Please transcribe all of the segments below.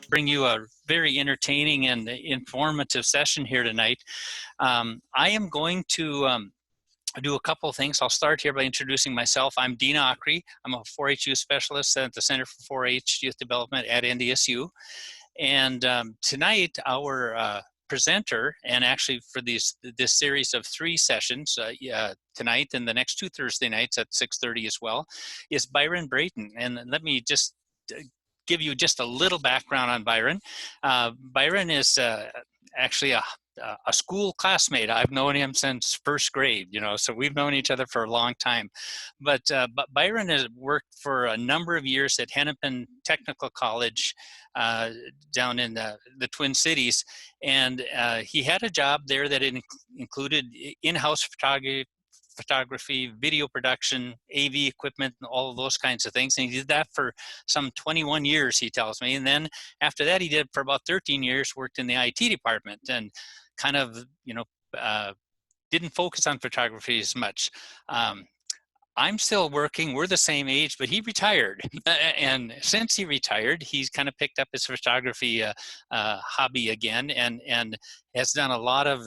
bring you a very entertaining and informative session here tonight. I am going to do a couple of things. I'll start here by introducing myself. I'm Dean Ockrey. I'm a 4-H youth specialist at the Center for 4-H Youth Development at NDSU. And tonight, our presenter, and actually for this series of 3 sessions tonight and the next 2 Thursday nights at 6:30 as well, is Byron Brayton. And let me just give you just a little background on Byron. Byron is actually a school classmate. I've known him since 1st grade, so we've known each other for a long time. But Byron has worked for a number of years at Hennepin Technical College down in the Twin Cities, and he had a job there that included in-house photography, video production, AV equipment, and all of those kinds of things. And he did that for some 21 years, he tells me. And then after that, he did for about 13 years, worked in the IT department and kind of, didn't focus on photography as much. I'm still working, we're the same age, but he retired. And since he retired, he's kind of picked up his photography hobby again and has done a lot of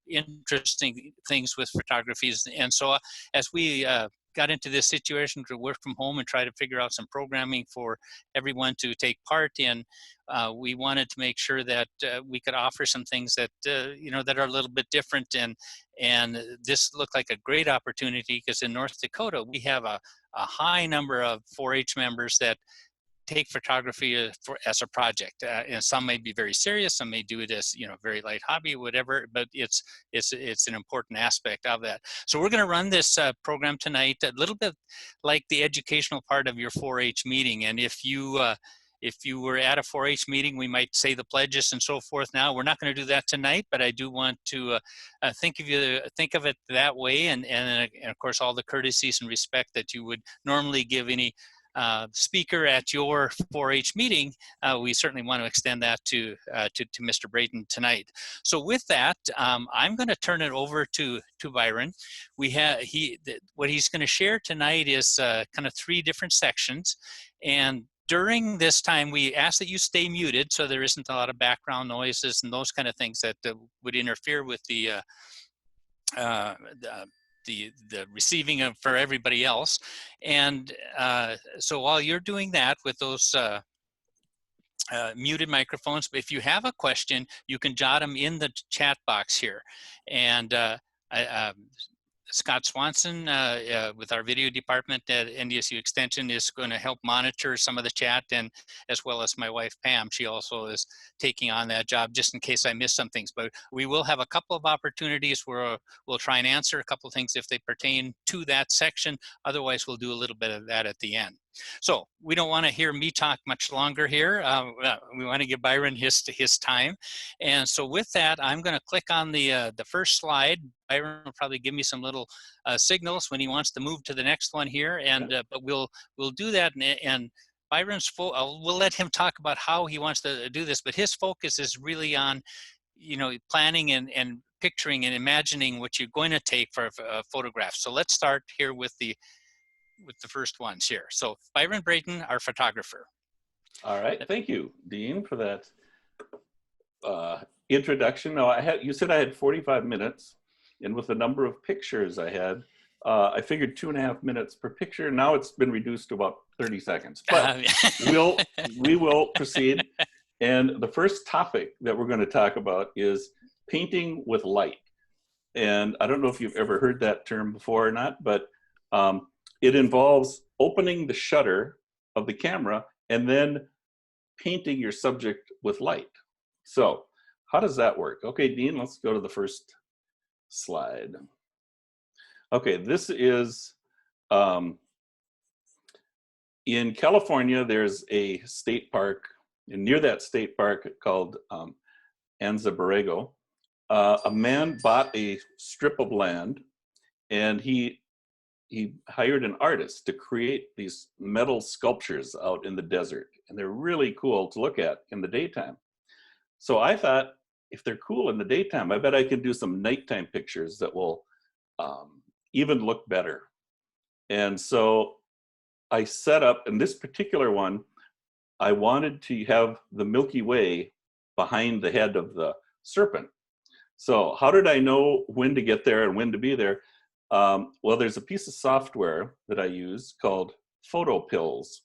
interesting things with photographies. And so as we got into this situation to work from home and try to figure out some programming for everyone to take part in, we wanted to make sure that we could offer some things that that are a little bit different, and this looked like a great opportunity because in North Dakota we have a high number of 4-H members that take photography as a project, and some may be very serious, some may do it as very light hobby, whatever. But it's an important aspect of that. So we're going to run this program tonight a little bit like the educational part of your 4-H meeting. And if you were at a 4-H meeting, we might say the pledges and so forth. Now we're not going to do that tonight, but I do want to think of it that way, and of course all the courtesies and respect that you would normally give any speaker at your 4-H meeting. We certainly want to extend that to Mr. Braton tonight. So with that, I'm going to turn it over to Byron. What he's going to share tonight is kind of 3 different sections, and during this time, we ask that you stay muted so there isn't a lot of background noises and those kind of things that would interfere with the receiving for everybody else. And so while you're doing that with those muted microphones, but if you have a question, you can jot them in the chat box here. And Scott Swanson with our video department at NDSU Extension is going to help monitor some of the chat, and as well as my wife Pam. She also is taking on that job just in case I miss some things. But we will have a couple of opportunities where we'll try and answer a couple of things if they pertain to that section. Otherwise, we'll do a little bit of that at the end. So we don't want to hear me talk much longer here. We want to give Byron his time. And so with that, I'm going to click on the first slide. Byron will probably give me some little signals when he wants to move to the next one here. And but we'll do that. And Byron's we'll let him talk about how he wants to do this. But his focus is really on planning and picturing and imagining what you're going to take for a photograph. So let's start here with the first ones here. So Byron Brayton, our photographer. All right, thank you, Dean, for that introduction. Now, you said I had 45 minutes, and with the number of pictures I had, I figured 2.5 minutes per picture. Now it's been reduced to about 30 seconds, but we will proceed. And the first topic that we're going to talk about is painting with light. And I don't know if you've ever heard that term before or not, but it involves opening the shutter of the camera and then painting your subject with light. So how does that work? Okay, Dean, let's go to the first slide. Okay, this is, in California, there's a state park, and near that state park called Anza Borrego. A man bought a strip of land, and he hired an artist to create these metal sculptures out in the desert. And they're really cool to look at in the daytime. So I thought, if they're cool in the daytime, I bet I can do some nighttime pictures that will even look better. And so I set up, in this particular one, I wanted to have the Milky Way behind the head of the serpent. So how did I know when to get there and when to be there? Well, there's a piece of software that I use called Photo Pills.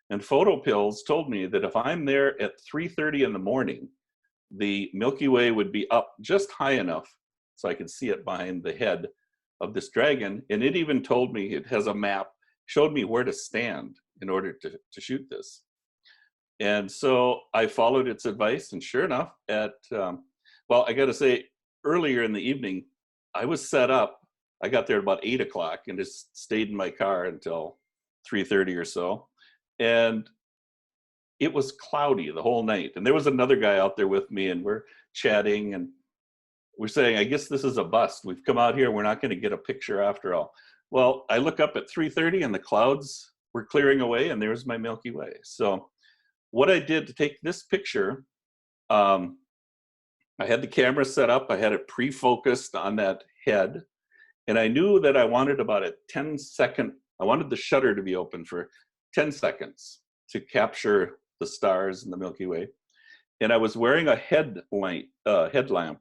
And Photo Pills told me that if I'm there at 3:30 in the morning, the Milky Way would be up just high enough so I could see it behind the head of this dragon. And it even told me, it has a map, showed me where to stand in order to shoot this. And so I followed its advice, and sure enough, well, I got to say, earlier in the evening, I was set up. I got there at about 8 o'clock and just stayed in my car until 3:30 or so. And it was cloudy the whole night. And there was another guy out there with me, and we're chatting, and we're saying, I guess this is a bust. We've come out here, we're not going to get a picture after all. Well, I look up at 3:30 and the clouds were clearing away, and there's my Milky Way. So what I did to take this picture, I had the camera set up, I had it pre-focused on that head, and I knew that I wanted about a 10-second, I wanted the shutter to be open for 10 seconds to capture the stars in the Milky Way. And I was wearing a headlamp.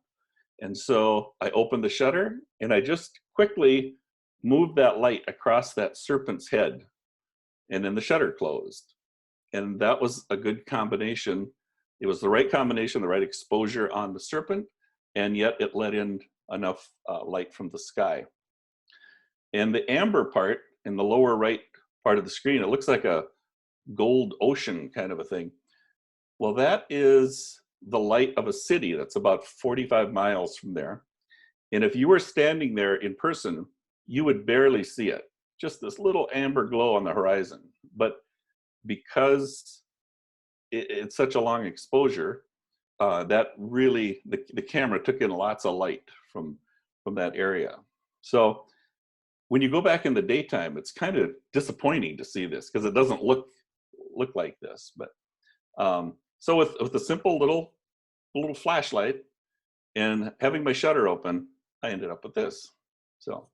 And so I opened the shutter, and I just quickly moved that light across that serpent's head, and then the shutter closed. And that was a good combination. It was the right combination, the right exposure on the serpent, and yet it let in enough light from the sky. And the amber part in the lower right part of the screen, it looks like a gold ocean kind of a thing. Well, that is the light of a city that's about 45 miles from there. And if you were standing there in person, you would barely see it. Just this little amber glow on the horizon. But because it's such a long exposure, that really, the camera took in lots of light from that area. So when you go back in the daytime, it's kind of disappointing to see this because it doesn't look like this. But so with a simple little flashlight and having my shutter open, I ended up with this. So,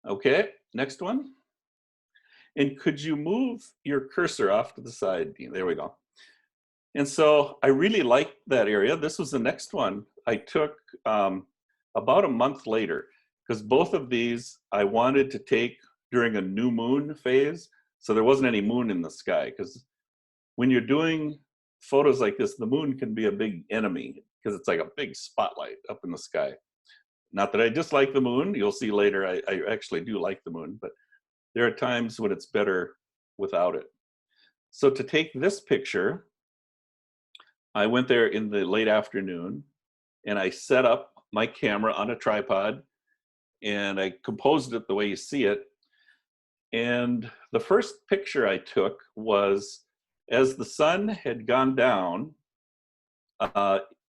okay, next one. And could you move your cursor off to the side? There we go. And so I really liked that area. This was the next one I took about a month later, because both of these I wanted to take during a new moon phase. So there wasn't any moon in the sky, because when you're doing photos like this, the moon can be a big enemy because it's like a big spotlight up in the sky. Not that I dislike the moon. You'll see later I actually do like the moon, but there are times when it's better without it. So to take this picture, I went there in the late afternoon, and I set up my camera on a tripod, and I composed it the way you see it. And the first picture I took was as the sun had gone down.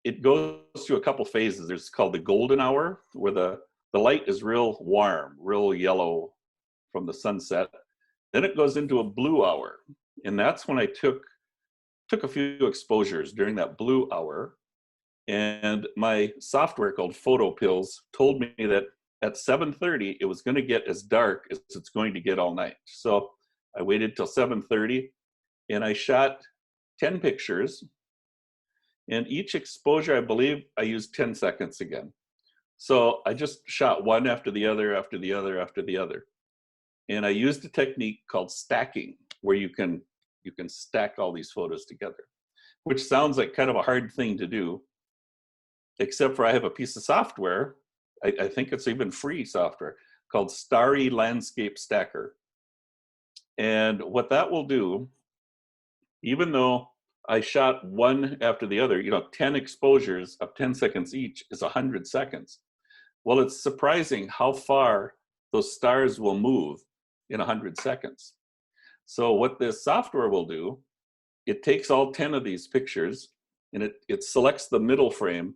It goes through a couple phases. There's called the golden hour, where the light is real warm, real yellow from the sunset. Then it goes into a blue hour, and that's when I took a few exposures during that blue hour. And my software called Photo Pills told me that at 7:30 it was going to get as dark as it's going to get all night. So I waited till 7:30, and I shot 10 pictures. And each exposure, I believe, I used 10 seconds again. So I just shot one after the other, after the other, after the other. And I used a technique called stacking, where you can stack all these photos together, which sounds like kind of a hard thing to do, except for I have a piece of software, I think it's even free software, called Starry Landscape Stacker. And what that will do, even though I shot one after the other, 10 exposures of 10 seconds each is 100 seconds. Well, it's surprising how far those stars will move in 100 seconds. So what this software will do, it takes all 10 of these pictures, and it selects the middle frame,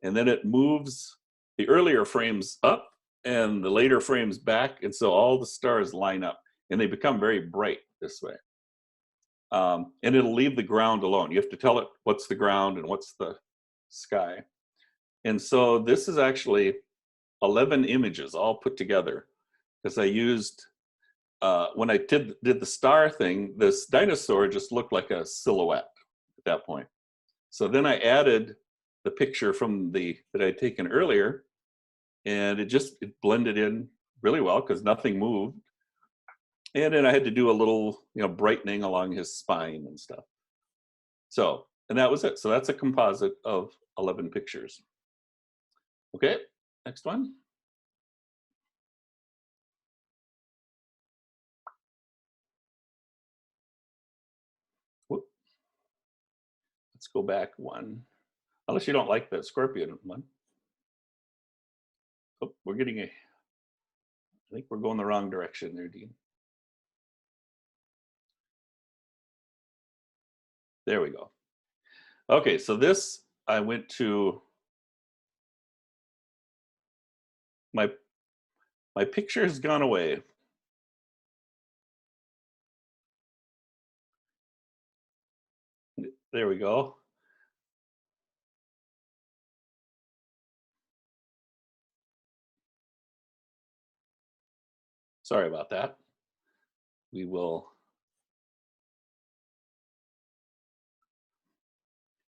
and then it moves the earlier frames up and the later frames back. And so all the stars line up, and they become very bright this way. And it'll leave the ground alone. You have to tell it what's the ground and what's the sky. And so this is actually 11 images all put together, because I used when I did the star thing, this dinosaur just looked like a silhouette at that point. So then I added the picture from that I'd taken earlier, and it blended in really well because nothing moved. And then I had to do a little, brightening along his spine and stuff. So, and that was it. So that's a composite of 11 pictures. Okay, next one. Whoop. Let's go back one. Unless you don't like the scorpion one. Oh, I think we're going the wrong direction there, Dean. There we go. Okay, so this, I went to my picture has gone away. There we go. Sorry about that. We will.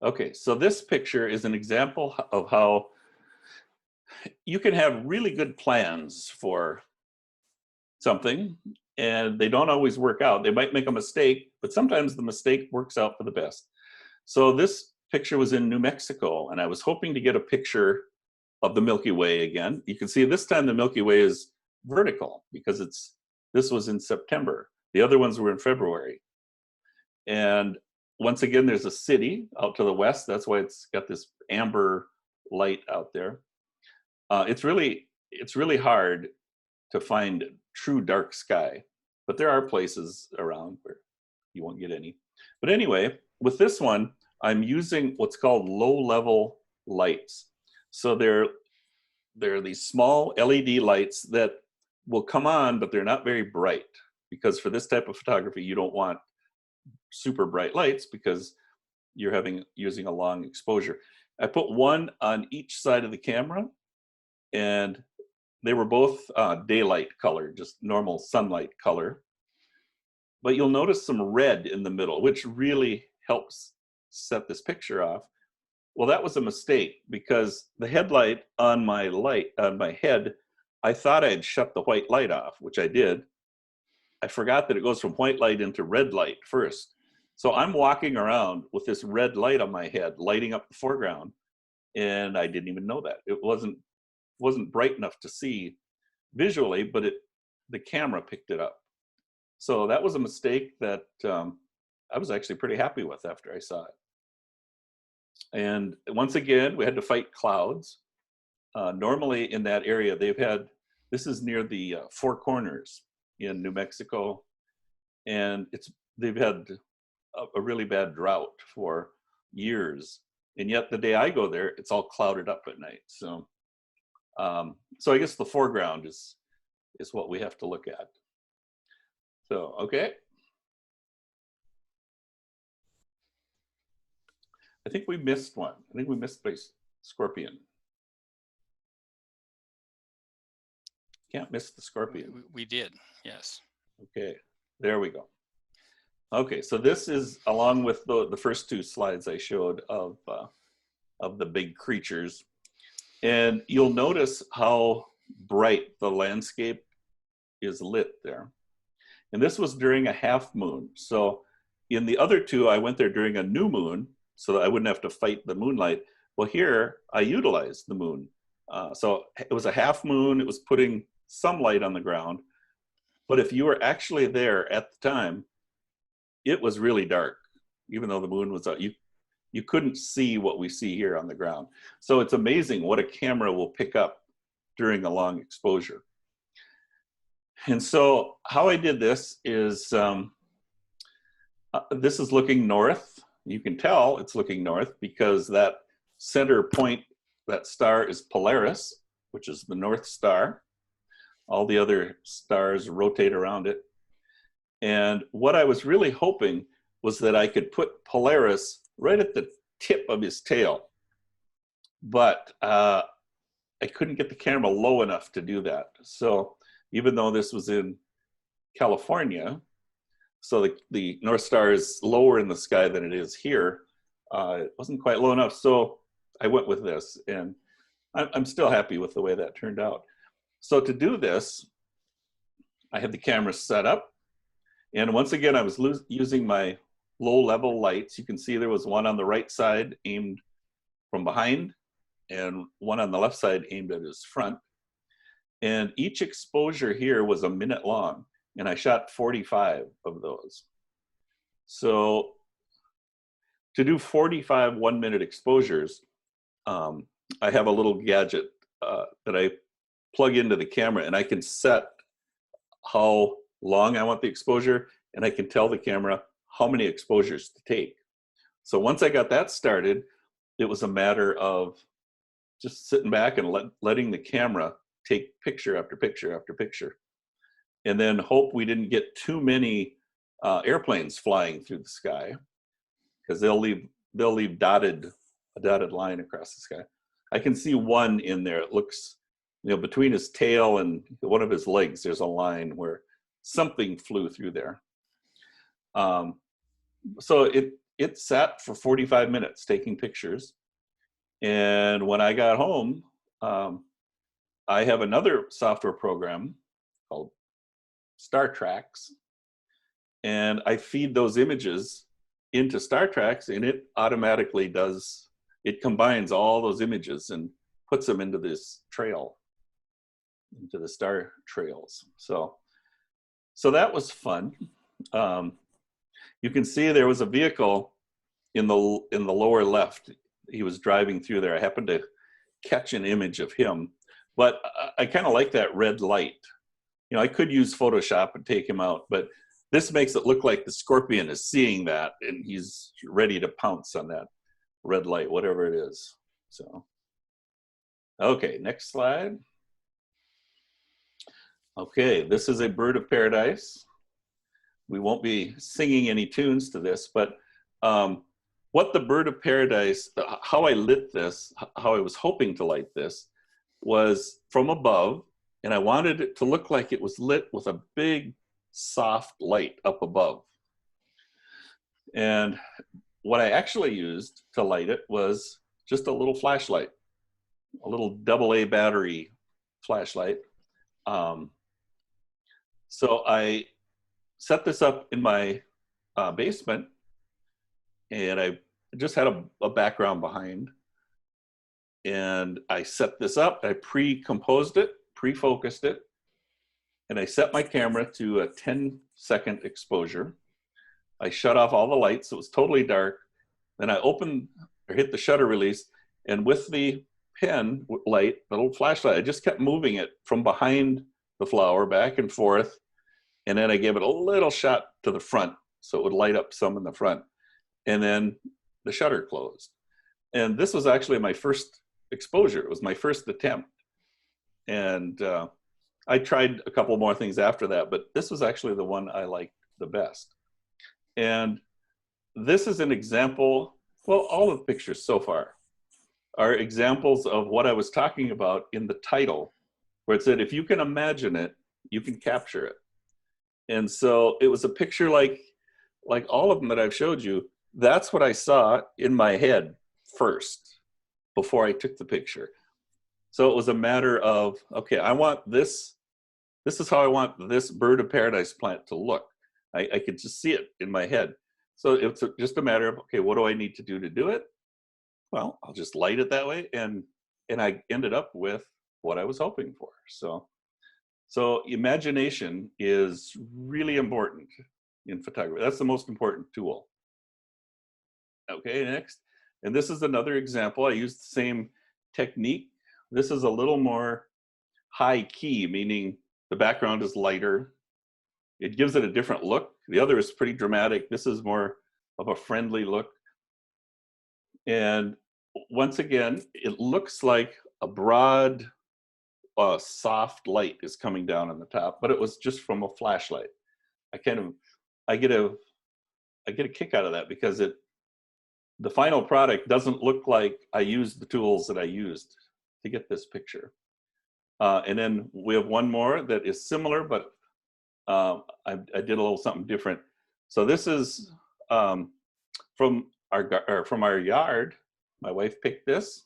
Okay, so this picture is an example of how you can have really good plans for something, and they don't always work out. They might make a mistake, but sometimes the mistake works out for the best. So this picture was in New Mexico, and I was hoping to get a picture of the Milky Way again. You can see this time the Milky Way is vertical because this was in September. The other ones were in February. And once again, there's a city out to the west. That's why it's got this amber light out there. It's really hard to find true dark sky, but there are places around where you won't get any. But anyway, with this one, I'm using what's called low-level lights. So they're these small LED lights that will come on, but they're not very bright, because for this type of photography, you don't want super bright lights because you're using a long exposure. I put one on each side of the camera, and they were both daylight color, just normal sunlight color. But you'll notice some red in the middle, which really helps set this picture off. Well, that was a mistake because the headlight on my head, I thought I had shut the white light off, which I did. I forgot that it goes from white light into red light first. So I'm walking around with this red light on my head, lighting up the foreground, and I didn't even know that. It wasn't bright enough to see visually, but the camera picked it up. So that was a mistake that I was actually pretty happy with after I saw it. And once again, we had to fight clouds. Normally in that area, this is near the Four Corners in New Mexico, and they've had a really bad drought for years. And yet the day I go there, it's all clouded up at night. So, so I guess the foreground is what we have to look at. So, okay. I think we missed one. I think we missed the scorpion. Can't miss the scorpion. We did, yes. Okay, there we go. Okay, so this is along with the first two slides I showed of the big creatures. And you'll notice how bright the landscape is lit there. And this was during a half moon. So in the other two, I went there during a new moon so that I wouldn't have to fight the moonlight. Well, here I utilized the moon. So it was a half moon. It was putting some light on the ground. But if you were actually there at the time, it was really dark. Even though the moon was out, you couldn't see what we see here on the ground. So it's amazing what a camera will pick up during a long exposure. And so how I did this is, this is looking north. You can tell it's looking north because that center point, that star is Polaris, which is the North Star. All the other stars rotate around it. And what I was really hoping was that I could put Polaris right at the tip of his tail. But I couldn't get the camera low enough to do that. So even though this was in California, so the North Star is lower in the sky than it is here. It wasn't quite low enough, so I went with this, and I'm still happy with the way that turned out. So to do this, I had the camera set up, and once again, I was using my low-level lights. You can see there was one on the right side aimed from behind, and one on the left side aimed at his front. And each exposure here was a minute long, and I shot 45 of those. So to do 45 one-minute exposures, I have a little gadget that I plug into the camera, and I can set how long I want the exposure, and I can tell the camera how many exposures to take. So once I got that started, it was a matter of just sitting back and letting the camera take picture after picture after picture, and then hope we didn't get too many airplanes flying through the sky, because they'll leave a dotted line across the sky. I can see one in there. It looks, between his tail and one of his legs, there's a line where something flew through there. So it sat for 45 minutes taking pictures. And when I got home, I have another software program called Star Tracks, and I feed those images into Star Tracks, and it automatically it combines all those images and puts them into this trail, into the star trails. So that was fun. You can see there was a vehicle in the lower left. He was driving through there. I happened to catch an image of him, but I kind of like that red light. I could use Photoshop and take him out, but this makes it look like the scorpion is seeing that and he's ready to pounce on that red light, whatever it is. So, okay, next slide. Okay, this is a bird of paradise. We won't be singing any tunes to this, but what the bird of paradise, how I lit this, how I was hoping to light this, was from above, and I wanted it to look like it was lit with a big, soft light up above. And what I actually used to light it was just a little flashlight, a little AA battery flashlight. So I set this up in my basement, and I just had a background behind. And I set this up, I pre-composed it, pre-focused it, and I set my camera to a 10-second exposure. I shut off all the lights, so it was totally dark. Then I hit the shutter release, and with the pen light, the little flashlight, I just kept moving it from behind the flower back and forth, and then I gave it a little shot to the front, so it would light up some in the front, and then the shutter closed. And this was actually my first exposure. It was my first attempt. And I tried a couple more things after that, but this was actually the one I liked the best. And this is an example, well, all of the pictures so far are examples of what I was talking about in the title, where it said, if you can imagine it, you can capture it. And so it was a picture like all of them that I've showed you. That's what I saw in my head first, before I took the picture. So it was a matter of, okay, I want this is how I want this bird of paradise plant to look. I could just see it in my head. So it's just a matter of, okay, what do I need to do it? Well, I'll just light it that way. And I ended up with what I was hoping for. So imagination is really important in photography. That's the most important tool. Okay, next. And this is another example. I used the same technique. This is a little more high key, meaning the background is lighter. It gives it a different look. The other is pretty dramatic. This is more of a friendly look. And once again, it looks like a broad, soft light is coming down on the top, but it was just from a flashlight. I get a kick out of that, because the final product doesn't look like I used the tools that I used to get this picture. And then we have one more that is similar, but I did a little something different. So this is from our yard. My wife picked this,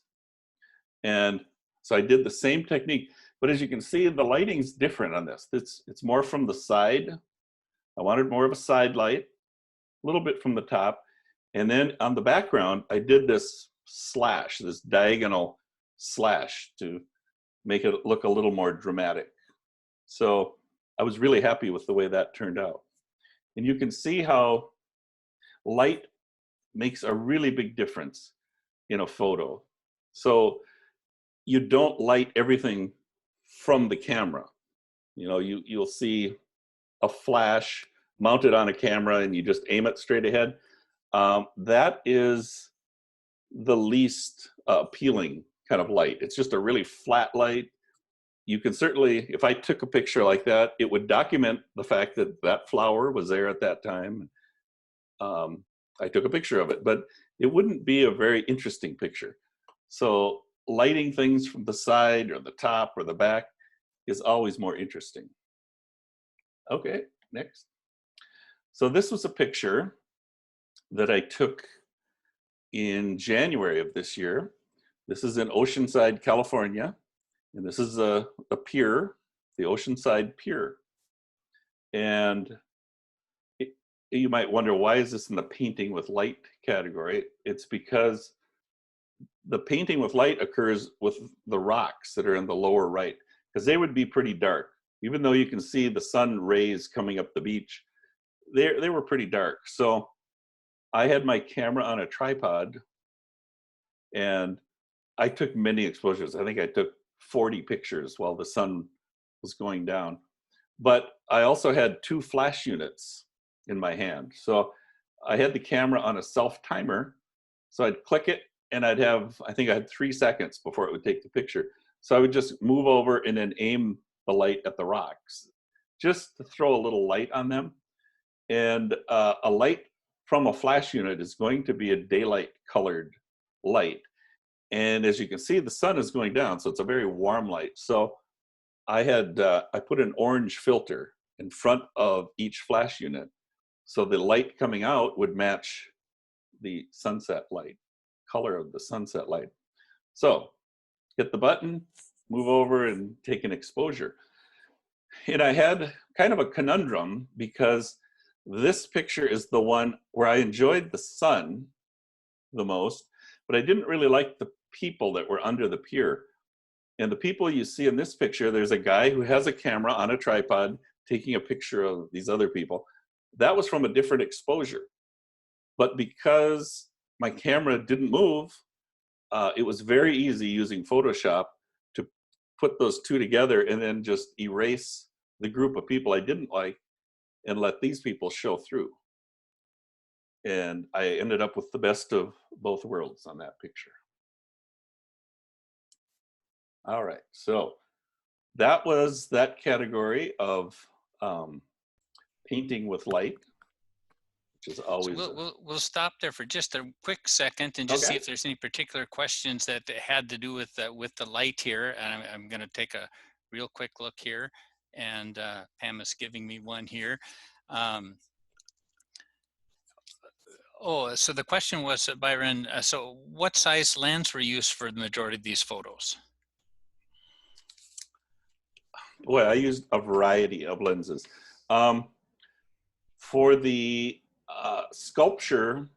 and so I did the same technique. But as you can see, the lighting's different on this. It's more from the side. I wanted more of a side light, a little bit from the top. And then on the background, I did this slash, this diagonal slash to make it look a little more dramatic. So I was really happy with the way that turned out. And you can see how light makes a really big difference in a photo. So you don't light everything from the camera. You know, you'll see a flash mounted on a camera and you just aim it straight ahead. That is the least appealing kind of light. It's just a really flat light. You can certainly, if I took a picture like that, it would document the fact that that flower was there at that time. I took a picture of it, but it wouldn't be a very interesting picture. So lighting things from the side or the top or the back is always more interesting. Okay, next. So this was a picture that I took in January of this year. This is in Oceanside, California. And this is a pier, the Oceanside Pier. And you might wonder, why is this in the painting with light category? It's because the painting with light occurs with the rocks that are in the lower right, because they would be pretty dark. Even though you can see the sun rays coming up the beach, they were pretty dark. So I had my camera on a tripod and I took many exposures. I think I took 40 pictures while the sun was going down. But I also had 2 flash units in my hand. So I had the camera on a self timer. So I'd click it and I'd have, I think I had 3 seconds before it would take the picture. So I would just move over and then aim the light at the rocks, just to throw a little light on them. And a light from a flash unit is going to be a daylight colored light. And as you can see, the sun is going down, so it's a very warm light. So I put an orange filter in front of each flash unit, so the light coming out would match the sunset light, color of the sunset light. So hit the button, move over and take an exposure. And I had kind of a conundrum because this picture is the one where I enjoyed the sun the most, but I didn't really like the people that were under the pier. And the people you see in this picture, there's a guy who has a camera on a tripod taking a picture of these other people. That was from a different exposure. But because my camera didn't move, it was very easy using Photoshop to put those 2 together and then just erase the group of people I didn't like and let these people show through. And I ended up with the best of both worlds on that picture. All right, so that was that category of painting with light, which is always. So we'll stop there for just a quick second and just see if there's any particular questions that had to do with the light here. And I'm going to take a real quick look here, and Pam is giving me one here. So the question was, Byron, so what size lens were used for the majority of these photos? Boy, I used a variety of lenses. For the sculpture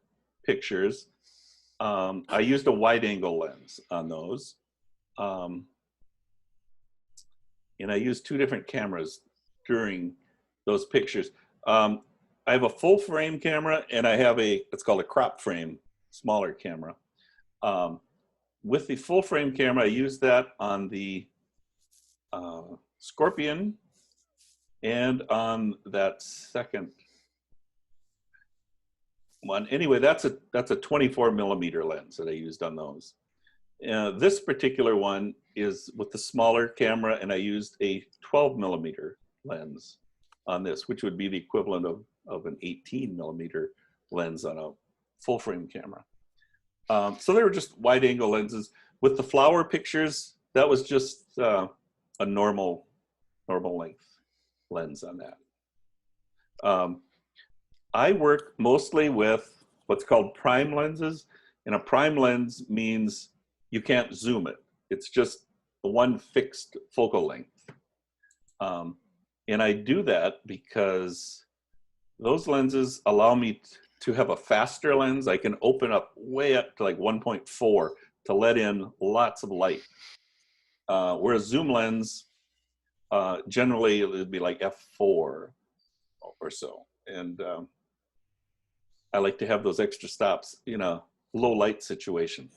pictures, I used a wide angle lens on those. And I used 2 different cameras during those pictures. I have a full frame camera and I have it's called a crop frame, smaller camera. With the full frame camera, I used that on the Scorpion and on that second one. Anyway, that's a 24 millimeter lens that I used on those. This particular one is with the smaller camera, and I used a 12 millimeter lens on this, which would be the equivalent of an 18 millimeter lens on a full frame camera. So they were just wide angle lenses. With the flower pictures, that was just a normal length lens on that. I work mostly with what's called prime lenses, and a prime lens means you can't zoom it. It's just one fixed focal length. And I do that because those lenses allow me to have a faster lens. I can open up way up to like 1.4 to let in lots of light. Whereas zoom lens, generally it would be like f4 or so. And I like to have those extra stops in a low light situation.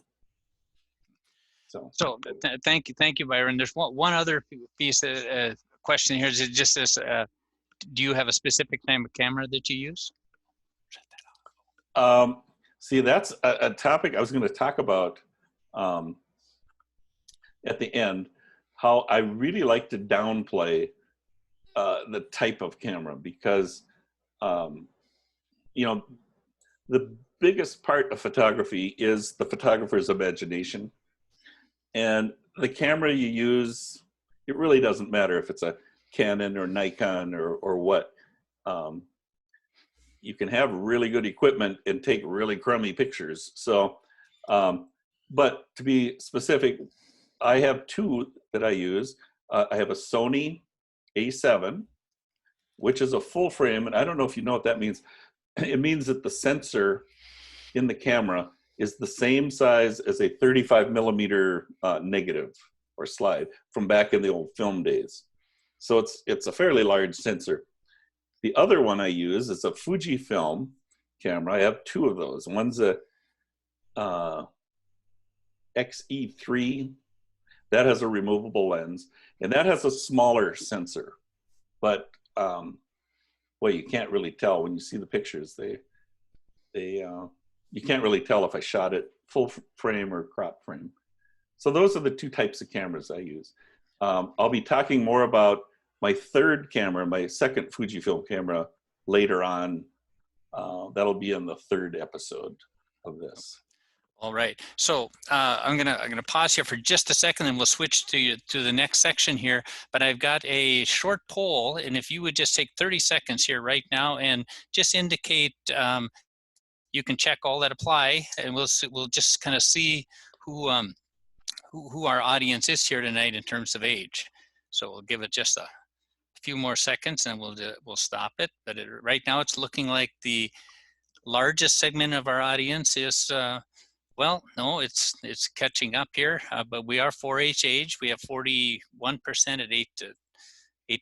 So Thank you, Byron. There's one other piece of question here. Is it just this? Do you have a specific type of camera that you use? See, that's a topic I was going to talk about at the end. How I really like to downplay the type of camera because, you know, the biggest part of photography is the photographer's imagination. And the camera you use, it really doesn't matter if it's a Canon or Nikon or what. You can have really good equipment and take really crummy pictures. So, but to be specific, I have two that I use. I have a Sony A7, which is a full frame. And I don't know if you know what that means. It means that the sensor in the camera is the same size as a 35 millimeter negative or slide from back in the old film days. So it's a fairly large sensor. The other one I use is a Fujifilm camera. I have two of those. One's a XE3 that has a removable lens, and that has a smaller sensor. But well, you can't really tell when you see the pictures. You can't really tell if I shot it full frame or crop frame. So those are the two types of cameras I use. I'll be talking more about my third camera, my second Fujifilm camera later on. That'll be in the third episode of this. All right. So I'm gonna pause here for just a second, and we'll switch to the next section here. But I've got a short poll, and if you would just take 30 seconds here right now and just indicate, you can check all that apply, and we'll just kind of see who our audience is here tonight in terms of age. So we'll give it just a few more seconds, and we'll stop it. But right now, it's looking like the largest segment of our audience is. Well, no, it's catching up here, but we are 4-H age. We have 41% at 8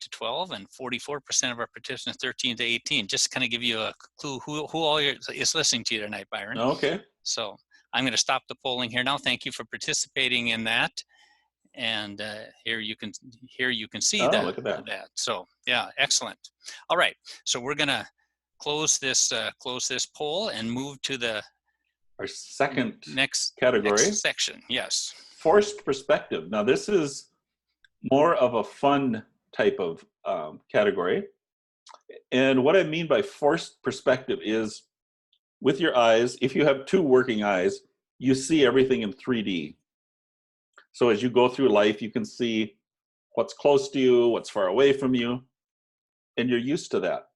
to 12, and 44% of our participants 13 to 18. Just kind of give you a clue who all is listening to you tonight, Byron. Okay. So I'm going to stop the polling here now. Thank you for participating in that. And here you can see look at that. So yeah, excellent. All right, so we're going to close this poll and move to our second next category. Next section, yes. Forced perspective. Now this is more of a fun type of category. And what I mean by forced perspective is with your eyes, if you have two working eyes, you see everything in 3D. So as you go through life, you can see what's close to you, what's far away from you, and you're used to that.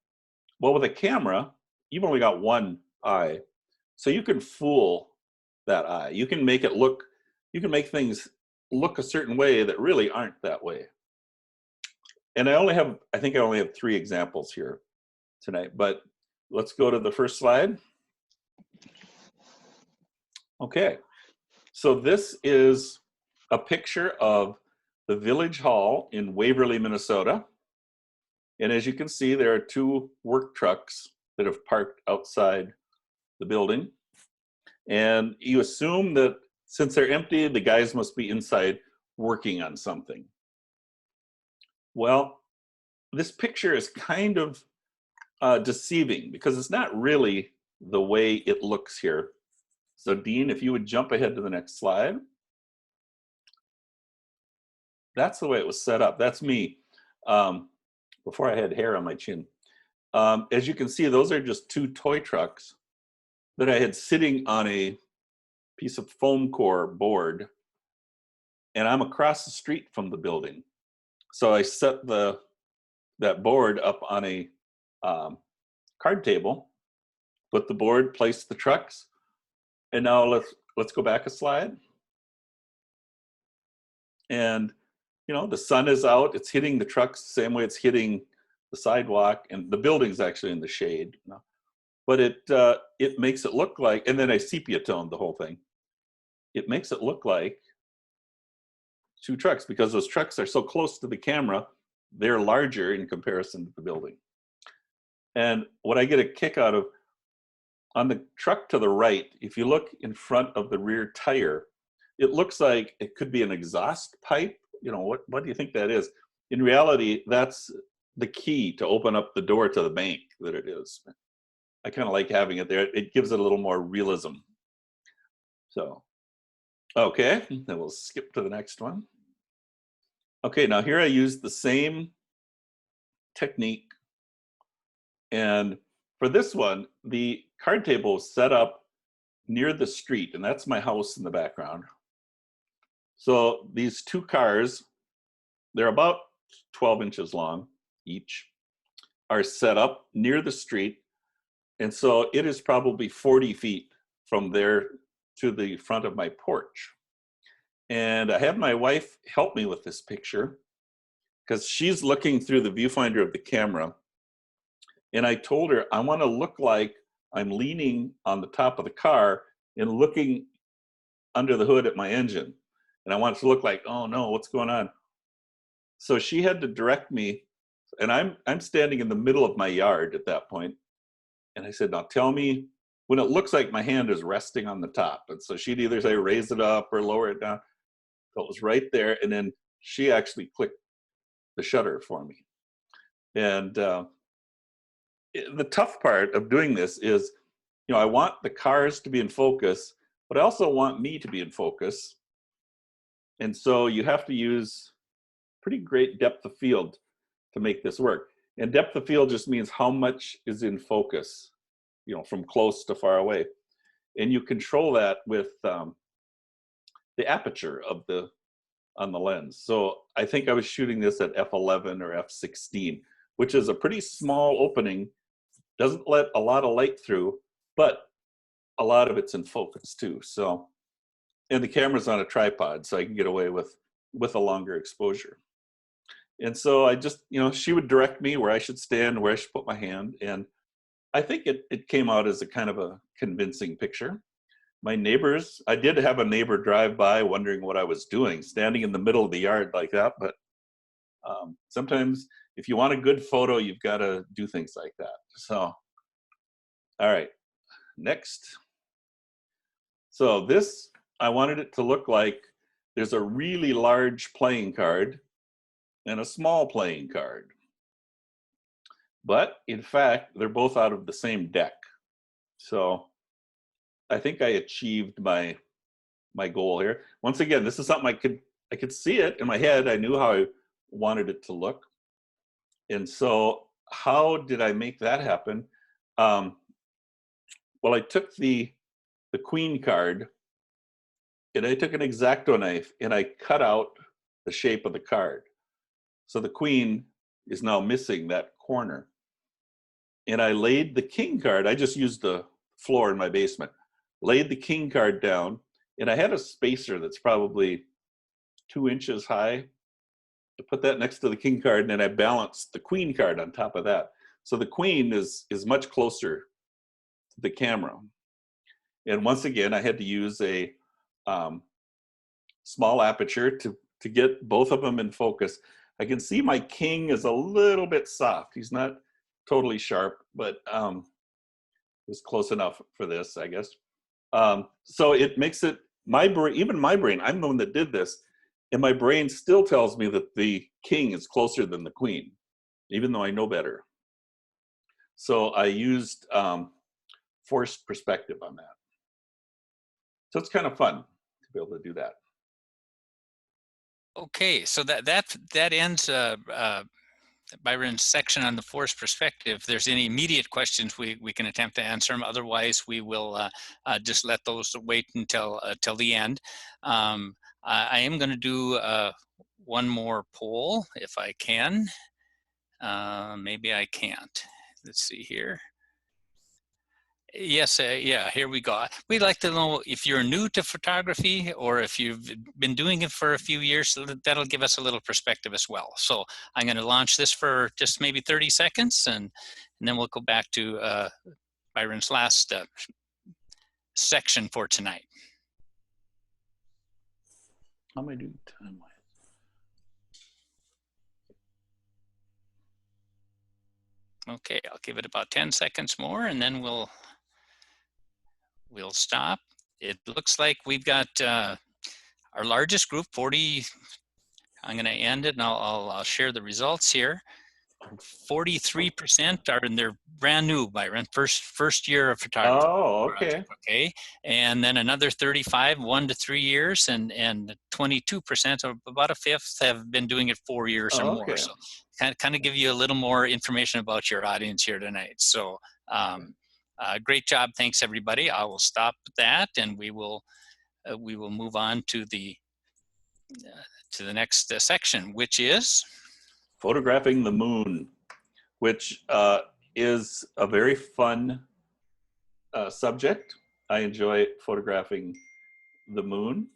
Well, with a camera, you've only got one eye. So you can fool that eye. You can make things look a certain way that really aren't that way. And I think I only have 3 examples here tonight, but let's go to the first slide. Okay, so this is a picture of the Village Hall in Waverly, Minnesota. And as you can see, there are 2 work trucks that have parked outside the building. And you assume that since they're empty, the guys must be inside working on something. Well, this picture is kind of deceiving because it's not really the way it looks here. So Dean, if you would jump ahead to the next slide. That's the way it was set up. That's me before I had hair on my chin. As you can see, those are just 2 toy trucks that I had sitting on a piece of foam core board, and I'm across the street from the building. So I set that board up on a card table, put the board, place the trucks, and now let's go back a slide. And you know, the sun is out, it's hitting the trucks the same way it's hitting the sidewalk, and the building's actually in the shade. But it makes it look like, and then I sepia toned the whole thing. It makes it look like two trucks because those trucks are so close to the camera, they're larger in comparison to the building. And what I get a kick out of, on the truck to the right, if you look in front of the rear tire, it looks like it could be an exhaust pipe. You know, what do you think that is? In reality, that's the key to open up the door to the bank that it is. I kind of like having it there. It gives it a little more realism. So, okay, then we'll skip to the next one. Okay, now here I use the same technique. And for this one, the card table is set up near the street, and that's my house in the background. So these two cars, they're about 12 inches long each, are set up near the street. And so it is probably 40 feet from there to the front of my porch. And I had my wife help me with this picture because she's looking through the viewfinder of the camera. And I told her, I want to look like I'm leaning on the top of the car and looking under the hood at my engine. And I want it to look like, oh no, what's going on? So she had to direct me, and I'm standing in the middle of my yard at that point. And I said, now tell me when it looks like my hand is resting on the top. And so she'd either say, raise it up or lower it down. So it was right there. And then she actually clicked the shutter for me. And the tough part of doing this is, you know, I want the cars to be in focus, but I also want me to be in focus. And so you have to use pretty great depth of field to make this work. And depth of field just means how much is in focus, you know, from close to far away. And you control that with the aperture of on the lens. So I think I was shooting this at f11 or f16, which is a pretty small opening, doesn't let a lot of light through, but a lot of it's in focus too. So, and the camera's on a tripod, so I can get away with a longer exposure. And so I just, you know, she would direct me where I should stand, where I should put my hand. And I think it came out as a kind of a convincing picture. My neighbors, I did have a neighbor drive by wondering what I was doing, standing in the middle of the yard like that. But sometimes if you want a good photo, you've got to do things like that. So, all right, next. So this, I wanted it to look like there's a really large playing card and a small playing card. But in fact, they're both out of the same deck. So I think I achieved my goal here. Once again, this is something I could see it in my head. I knew how I wanted it to look. And so how did I make that happen? Well, I took the queen card and I took an X-Acto knife and I cut out the shape of the card. So the queen is now missing that corner. And I laid the king card, I just used the floor in my basement, laid the king card down, and I had a spacer that's probably 2 inches high. To put that next to the king card, and then I balanced the queen card on top of that. So the queen is much closer to the camera. And once again, I had to use a small aperture to get both of them in focus. I can see my king is a little bit soft. He's not totally sharp, but it was close enough for this, I guess. So it makes it, even my brain, I'm the one that did this, and my brain still tells me that the king is closer than the queen, even though I know better. So I used forced perspective on that. So it's kind of fun to be able to do that. Okay, so that ends Byron's section on the forced perspective. If there's any immediate questions, we can attempt to answer them. Otherwise, we will just let those wait until the end. I am going to do one more poll if I can. Maybe I can't. Let's see here. Yes, yeah, here we go. We'd like to know if you're new to photography or if you've been doing it for a few years, so that'll give us a little perspective as well. So I'm going to launch this for just maybe 30 seconds, and then we'll go back to Byron's last section for tonight. How am I doing time-wise? Okay, I'll give it about 10 seconds more, and then we'll stop. It looks like we've got our largest group, 40. I'm going to end it, and I'll share the results here. 43% are in their brand new, Byron, first year of photography. Oh, okay. Okay, and then another 35, 1 to 3 years, and 22%, or about a fifth, have been doing it 4 years or more. So kind of give you a little more information about your audience here tonight. So great job, thanks everybody. I will stop that, and we will move on to the next section, which is photographing the moon, which is a very fun subject. I enjoy photographing the moon.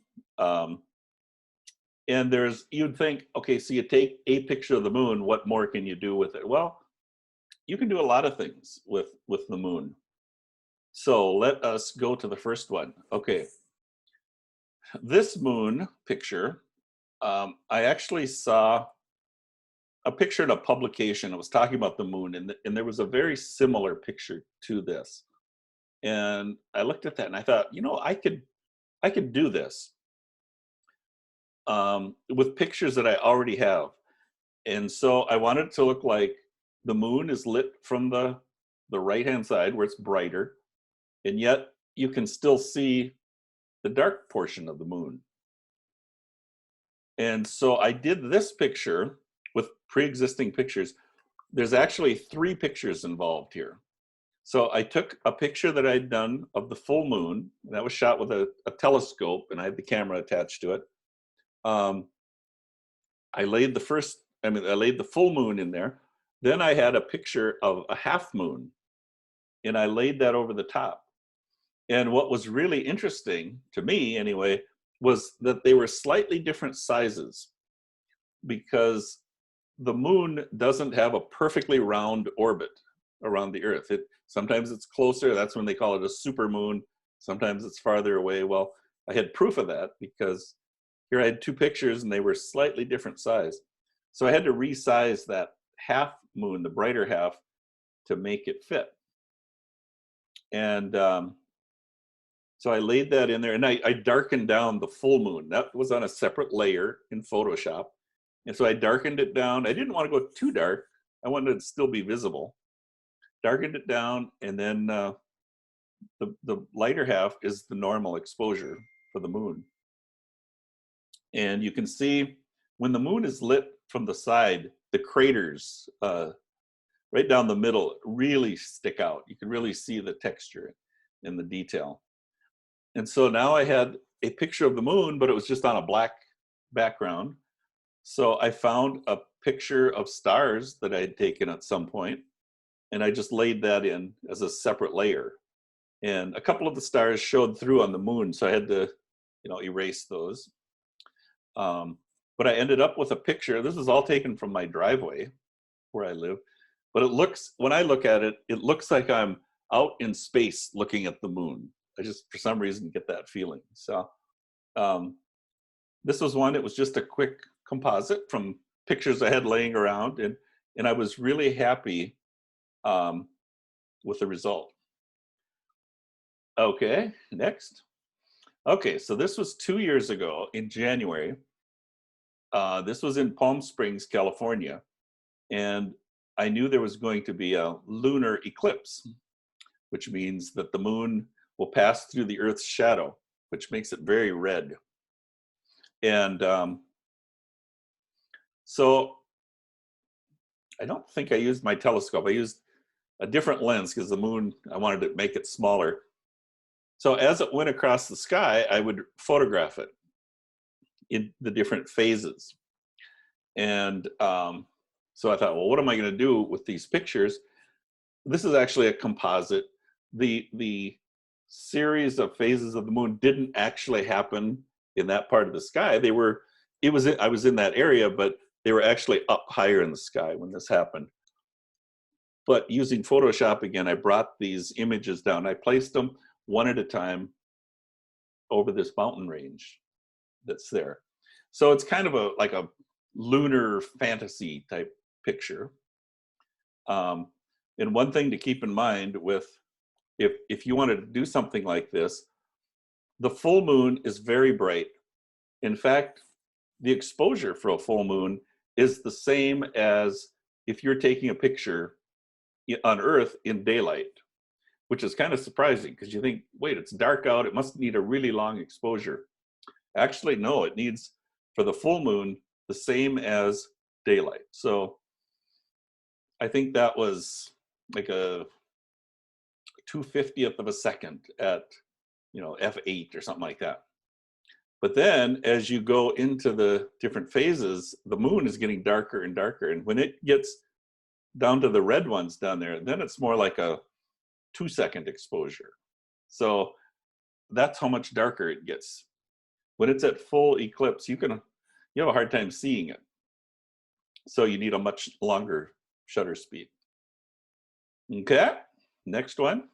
And you'd think, okay, so you take a picture of the moon, what more can you do with it? Well, you can do a lot of things with the moon. So let us go to the first one. Okay, this moon picture, I actually saw a picture in a publication. I was talking about the moon, and there was a very similar picture to this. And I looked at that and I thought, you know, I could do this with pictures that I already have. And so I wanted it to look like the moon is lit from the right-hand side where it's brighter, and yet you can still see the dark portion of the moon. And so I did this picture with pre-existing pictures. There's actually 3 pictures involved here. So I took a picture that I'd done of the full moon, and that was shot with a telescope, and I had the camera attached to it. I laid the full moon in there. Then I had a picture of a half moon, and I laid that over the top. And what was really interesting to me anyway was that they were slightly different sizes, because the moon doesn't have a perfectly round orbit around the Earth. Sometimes it's closer. That's when they call it a super moon. Sometimes it's farther away. Well, I had proof of that because here I had 2 pictures and they were slightly different size. So I had to resize that half moon, the brighter half, to make it fit. And so I laid that in there, and I darkened down the full moon. That was on a separate layer in Photoshop. And so I darkened it down. I didn't want to go too dark. I wanted it to still be visible. Darkened it down, and then the lighter half is the normal exposure for the moon. And you can see when the moon is lit from the side, the craters right down the middle really stick out. You can really see the texture and the detail. And so now I had a picture of the moon, but it was just on a black background. So I found a picture of stars that I had taken at some point, and I just laid that in as a separate layer. And a couple of the stars showed through on the moon, so I had to, erase those. But I ended up with a picture. This is all taken from my driveway where I live. But when I look at it, it looks like I'm out in space looking at the moon. I just, for some reason, get that feeling. So this was one, it was just a quick composite from pictures I had laying around. And I was really happy with the result. Okay, next. Okay, so this was 2 years ago in January. This was in Palm Springs, California. And I knew there was going to be a lunar eclipse, which means that the moon will pass through the Earth's shadow, which makes it very red. And so I don't think I used my telescope. I used a different lens because the moon, I wanted to make it smaller. So as it went across the sky, I would photograph it in the different phases. And so I thought, well, what am I going to do with these pictures? This is actually a composite. the series of phases of the moon didn't actually happen in that part of the sky. I was in that area, but they were actually up higher in the sky when this happened. But using Photoshop again, I brought these images down. I placed them one at a time over this mountain range that's there. So it's kind of like a lunar fantasy type picture. And one thing to keep in mind with, if you wanted to do something like this, the full moon is very bright. In fact, the exposure for a full moon is the same as if you're taking a picture on Earth in daylight, which is kind of surprising because you think, wait, it's dark out, it must need a really long exposure. Actually, no, it needs, for the full moon, the same as daylight. So I think that was like a 2/50th of a second at, f8 or something like that. But then as you go into the different phases, the moon is getting darker and darker. And when it gets down to the red ones down there, then it's more like a 2-second exposure. So that's how much darker it gets. When it's at full eclipse, you have a hard time seeing it. So you need a much longer shutter speed. Okay, next one.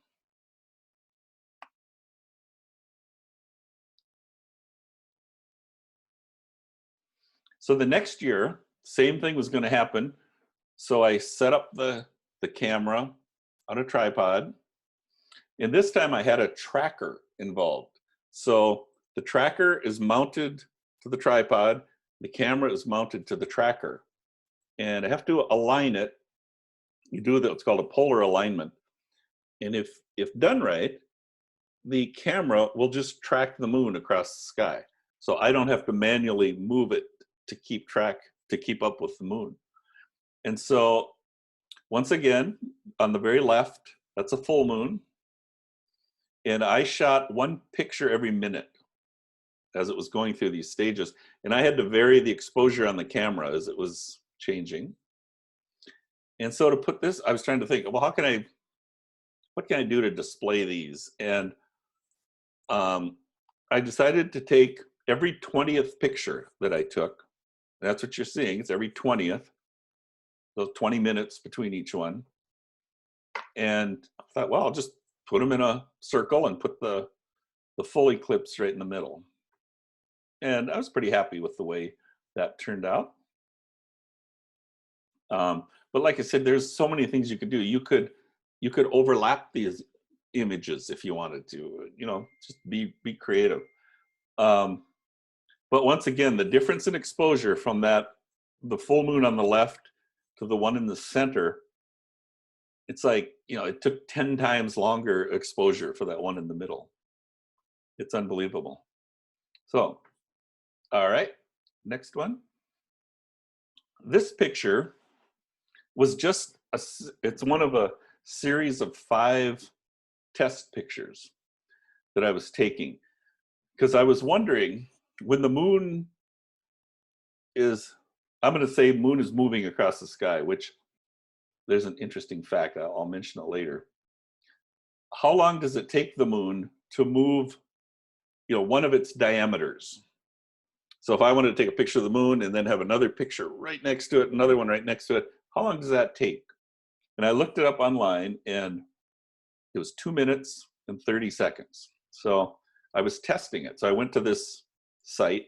So the next year, same thing was going to happen. So I set up the camera on a tripod. And this time I had a tracker involved. So the tracker is mounted to the tripod. The camera is mounted to the tracker. And I have to align it. You do what's called a polar alignment. And if done right, the camera will just track the moon across the sky. So I don't have to manually move it to keep up with the moon. And so once again, on the very left, that's a full moon. And I shot one picture every minute as it was going through these stages. And I had to vary the exposure on the camera as it was changing. And so to put this, I was trying to think, well, what can I do to display these? And I decided to take every 20th picture that I took. That's what you're seeing. It's every 20th. Those 20 minutes between each one. And I thought, well, I'll just put them in a circle and put the full eclipse right in the middle. And I was pretty happy with the way that turned out. But like I said, there's so many things you could do. You could overlap these images if you wanted to, just be creative. But once again, the difference in exposure from the full moon on the left to the one in the center, it's like, it took 10 times longer exposure for that one in the middle. It's unbelievable. So, all right, next one. This picture was just it's one of a series of 5 test pictures that I was taking, because I was wondering, when the moon is, I'm going to say moon is moving across the sky, which there's an interesting fact, I'll mention it later. How long does it take the moon to move, one of its diameters? So if I wanted to take a picture of the moon and then have another picture right next to it, another one right next to it, how long does that take? And I looked it up online, and it was 2 minutes and 30 seconds. So I was testing it. So I went to this site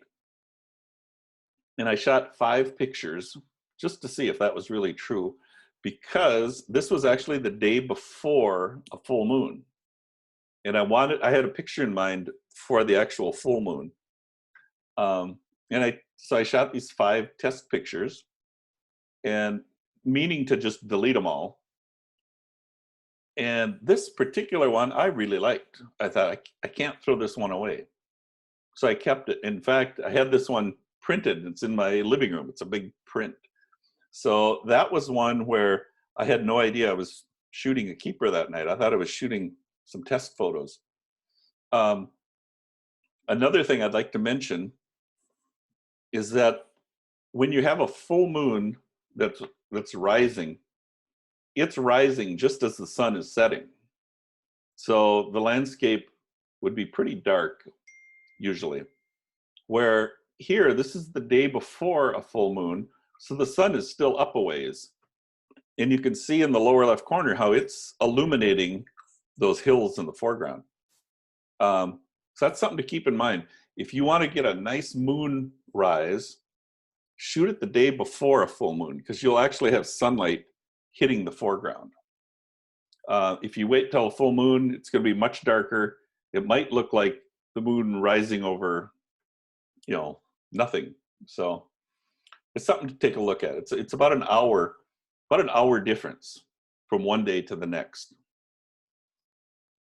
and I shot 5 pictures just to see if that was really true, because this was actually the day before a full moon. And I had a picture in mind for the actual full moon. So I shot these 5 test pictures, and meaning to just delete them all. And this particular one I really liked. I thought, I can't throw this one away. So I kept it. In fact, I had this one printed. It's in my living room. It's a big print. So that was one where I had no idea I was shooting a keeper that night. I thought I was shooting some test photos. Another thing I'd like to mention is that when you have a full moon that's rising, it's rising just as the sun is setting. So the landscape would be pretty dark usually. Where here, this is the day before a full moon, so the sun is still up a ways. And you can see in the lower left corner how it's illuminating those hills in the foreground. So that's something to keep in mind. If you want to get a nice moon rise, shoot it the day before a full moon, because you'll actually have sunlight hitting the foreground. If you wait till a full moon, it's going to be much darker. It might look like the moon rising over, you know, nothing. So it's something to take a look at. It's about an hour difference from one day to the next.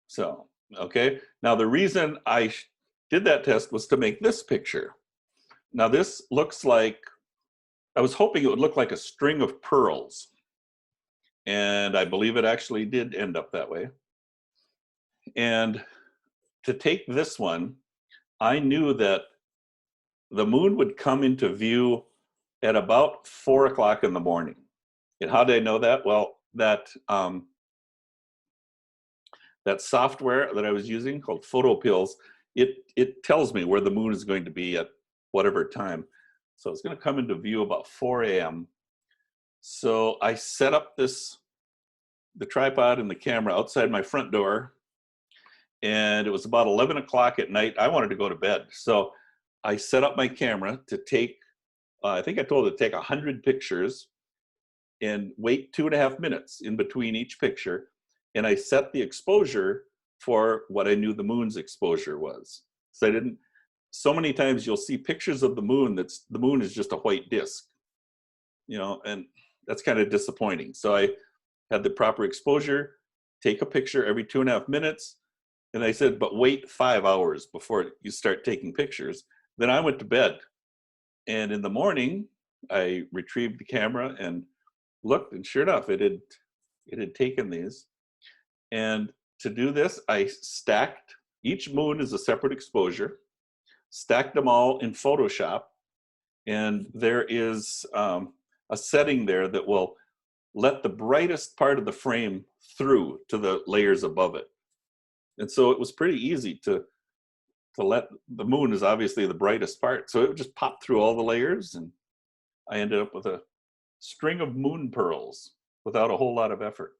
So, okay. Now the reason I did that test was to make this picture. Now this looks like, I was hoping it would look like a string of pearls. And I believe it actually did end up that way. And to take this one, I knew that the moon would come into view at about 4 o'clock in the morning. And how did I know that? Well, that software that I was using called Photo Pills, it tells me where the moon is going to be at whatever time. So it's going to come into view about 4 a.m. So I set up the tripod and the camera outside my front door, and it was about 11 o'clock at night. I wanted to go to bed. So I set up my camera to take, I think I told it to take 100 pictures and wait 2.5 minutes in between each picture. And I set the exposure for what I knew the moon's exposure was. So so many times you'll see pictures of the moon the moon is just a white disk, you know, and that's kind of disappointing. So I had the proper exposure, take a picture every 2.5 minutes. And I said, but wait 5 hours before you start taking pictures. Then I went to bed. And in the morning, I retrieved the camera and looked, and sure enough, it had taken these. And to do this, I stacked, each moon is a separate exposure, stacked them all in Photoshop. And there is a setting there that will let the brightest part of the frame through to the layers above it. And so it was pretty easy to let, the moon is obviously the brightest part. So it would just pop through all the layers, and I ended up with a string of moon pearls without a whole lot of effort.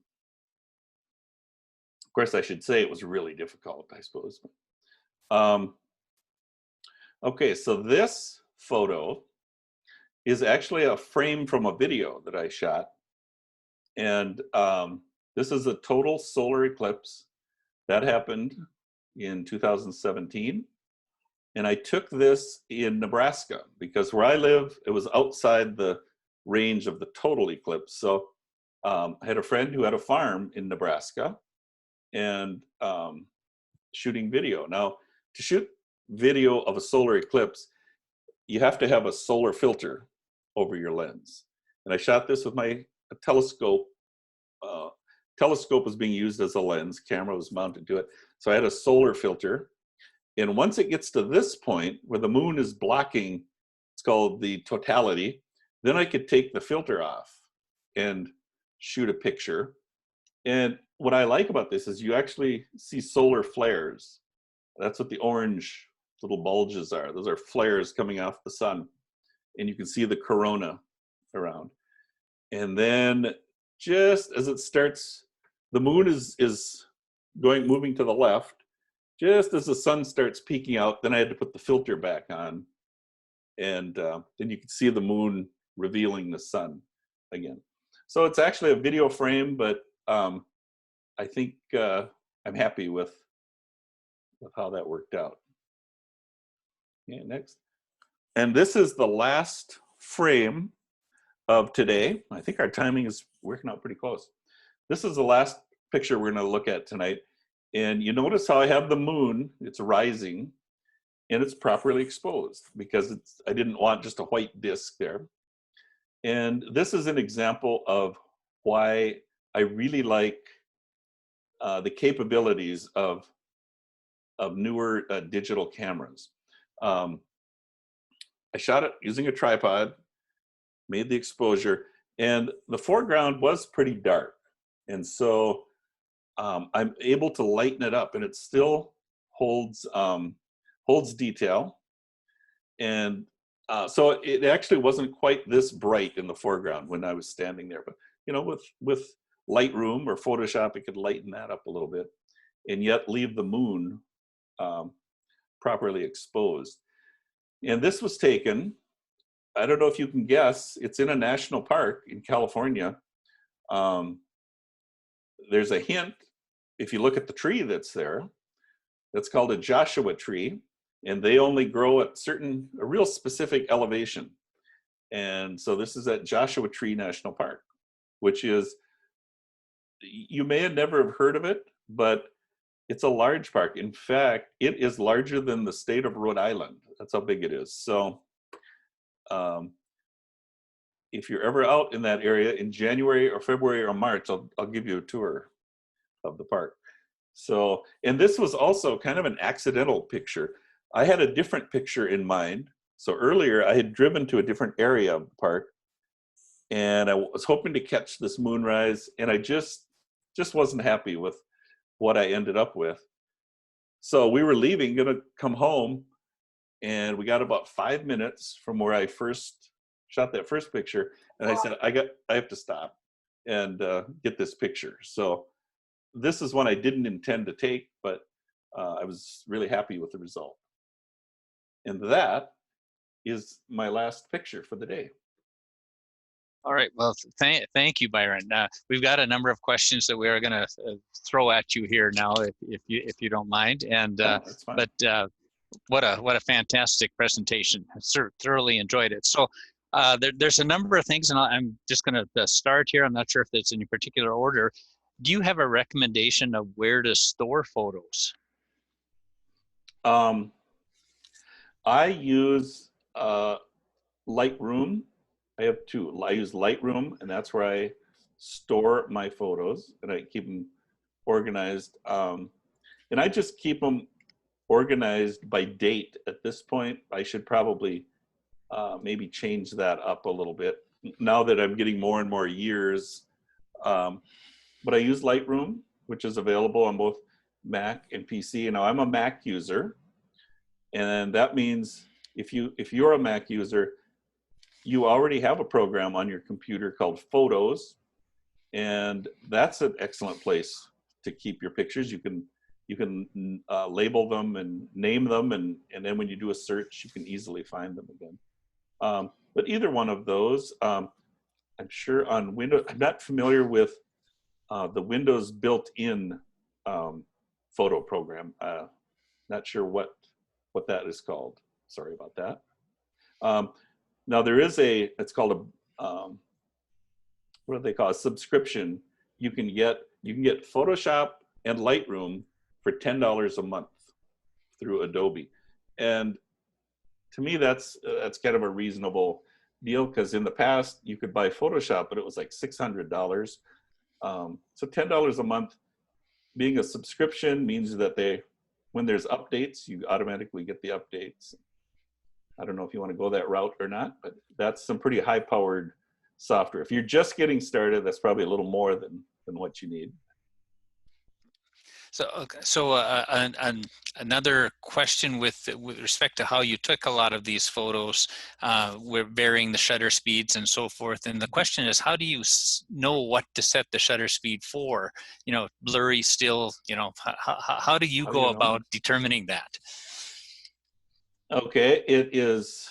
Of course, I should say it was really difficult, I suppose. Okay, so this photo is actually a frame from a video that I shot. And this is a total solar eclipse that happened in 2017. And I took this in Nebraska because where I live, it was outside the range of the total eclipse. So I had a friend who had a farm in Nebraska and shooting video. Now, to shoot video of a solar eclipse, you have to have a solar filter over your lens. And I shot this with my telescope. Telescope was being used as a lens, camera was mounted to it. So I had a solar filter. And once it gets to this point where the moon is blocking, it's called the totality, then I could take the filter off and shoot a picture. And what I like about this is you actually see solar flares. That's what the orange little bulges are. Those are flares coming off the sun. And you can see the corona around. And then just as it starts, the moon is moving to the left. Just as the sun starts peeking out, then I had to put the filter back on. And then you can see the moon revealing the sun again. So it's actually a video frame, but I think I'm happy with how that worked out. Yeah, next. And this is the last frame of today. I think our timing is working out pretty close. This is the last picture we're going to look at tonight. And you notice how I have the moon, it's rising, and it's properly exposed because I didn't want just a white disk there. And this is an example of why I really like the capabilities of newer digital cameras. I shot it using a tripod, made the exposure, and the foreground was pretty dark. And so I'm able to lighten it up, and it still holds holds detail. And so it actually wasn't quite this bright in the foreground when I was standing there. But you know, with Lightroom or Photoshop, it could lighten that up a little bit, and yet leave the moon properly exposed. And this was taken, I don't know if you can guess, it's in a national park in California. There's a hint, if you look at the tree that's there, that's called a Joshua tree, and they only grow at a real specific elevation. And so this is at Joshua Tree National Park, which is, you may have never have heard of it, but it's a large park. In fact, it is larger than the state of Rhode Island. That's how big it is. So if you're ever out in that area in January or February or March, I'll give you a tour of the park. So, and this was also kind of an accidental picture. I had a different picture in mind. So earlier I had driven to a different area of the park, and I was hoping to catch this moonrise, and I just wasn't happy with what I ended up with. So we were leaving, gonna come home, and we got about 5 minutes from where I first shot that first picture, and I said, I have to stop and get this picture. So this is one I didn't intend to take, but I was really happy with the result. And that is my last picture for the day. All right. Well, thank you, Byron. We've got a number of questions that we are going to throw at you here now, if you don't mind. And that's fine. But what a fantastic presentation. I thoroughly enjoyed it. So there's a number of things, and I'm just going to start here. I'm not sure if it's in any particular order. Do you have a recommendation of where to store photos? I use Lightroom. I have two. I use Lightroom, and that's where I store my photos, and I keep them organized. And I just keep them organized by date at this point. I should probably maybe change that up a little bit now that I'm getting more and more years. But I use Lightroom, which is available on both Mac and PC. Now I'm a Mac user, and that means if you're a Mac user, you already have a program on your computer called Photos, and that's an excellent place to keep your pictures. You can label them and name them, and then when you do a search, you can easily find them again. But either one of those, I'm sure on Windows, I'm not familiar with the Windows built-in photo program. Not sure what that is called. Sorry about that. Now there is it's called a, what do they call it? A subscription. You can get Photoshop and Lightroom for $10 a month through Adobe. And to me, that's kind of a reasonable deal, because in the past you could buy Photoshop, but it was like $600. So $10 a month being a subscription means that when there's updates, you automatically get the updates. I don't know if you want to go that route or not, but that's some pretty high-powered software. If you're just getting started, that's probably a little more than what you need. So another question with respect to how you took a lot of these photos, we're varying the shutter speeds and so forth. And the question is, how do you know what to set the shutter speed for? You know, blurry, still, you know, how do you go about determining that? Okay, it is,